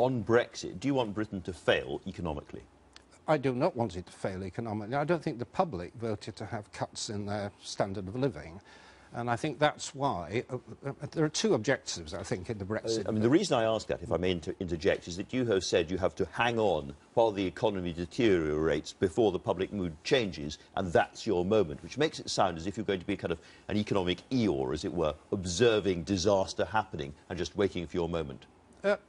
On Brexit, do you want Britain to fail economically? I do not want it to fail economically. I don't think the public voted to have cuts in their standard of living. And I think that's why there are two objectives, I think, in the Brexit. I mean, the reason I ask that, if I may interject, is that you have said you have to hang on while the economy deteriorates before the public mood changes, and that's your moment, which makes it sound as if you're going to be kind of an economic Eeyore, as it were, observing disaster happening and just waiting for your moment.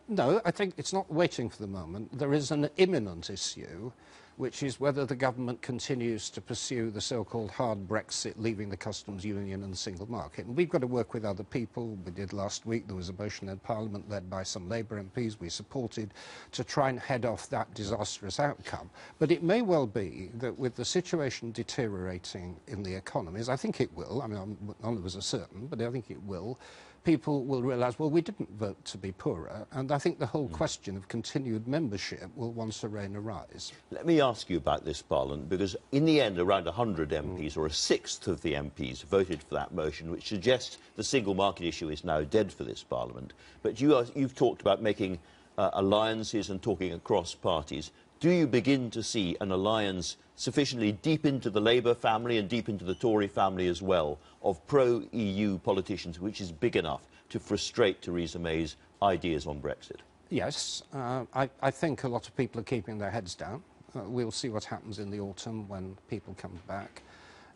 No, I think it's not waiting for the moment. There is an imminent issue, which is whether the government continues to pursue the so-called hard Brexit, leaving the customs union and the single market. And we've got to work with other people. We did last week. There was a motion in Parliament led by some Labour MPs we supported to try and head off that disastrous outcome. But it may well be that with the situation deteriorating in the economies, I think it will, I mean, none of us are certain, but I think it will, people will realise, well, we didn't vote to be poorer, and I think the whole question of continued membership will once again arise. Let me ask you about this, Parliament, because in the end, around 100 MPs, or a sixth of the MPs, voted for that motion, which suggests the single market issue is now dead for this Parliament. But you've talked about making alliances and talking across parties. Do you begin to see an alliance sufficiently deep into the Labour family and deep into the Tory family as well of pro-EU politicians, which is big enough to frustrate Theresa May's ideas on Brexit? Yes, I think a lot of people are keeping their heads down. We'll see what happens in the autumn when people come back.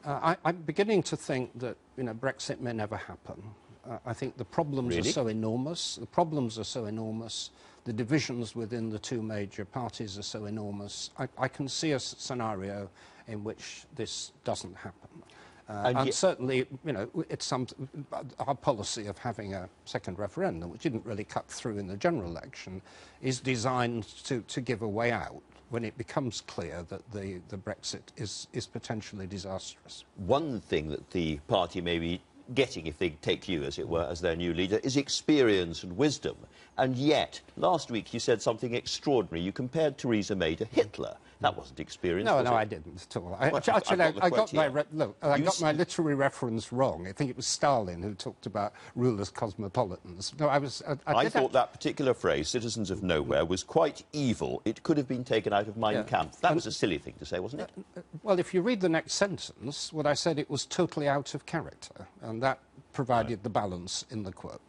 I'm beginning to think that, Brexit may never happen. I think the problems are so enormous. The problems are so enormous. The divisions within the two major parties are so enormous. I can see a scenario in which this doesn't happen. And certainly, it's our policy of having a second referendum, which didn't really cut through in the general election, is designed to give a way out when it becomes clear that the Brexit is potentially disastrous. One thing that the party may be getting, if they take you, as it were, as their new leader, is experience and wisdom. And yet, last week you said something extraordinary. You compared Theresa May to Hitler. That wasn't experience, No, I didn't at all. I got my literary reference wrong. I think it was Stalin who talked about rulers cosmopolitans. No, I thought that particular phrase, citizens of nowhere, was quite evil. It could have been taken out of Mein Kampf. That was a silly thing to say, wasn't it? Well, if you read the next sentence, what I said, it was totally out of character, and that provided the balance in the quote.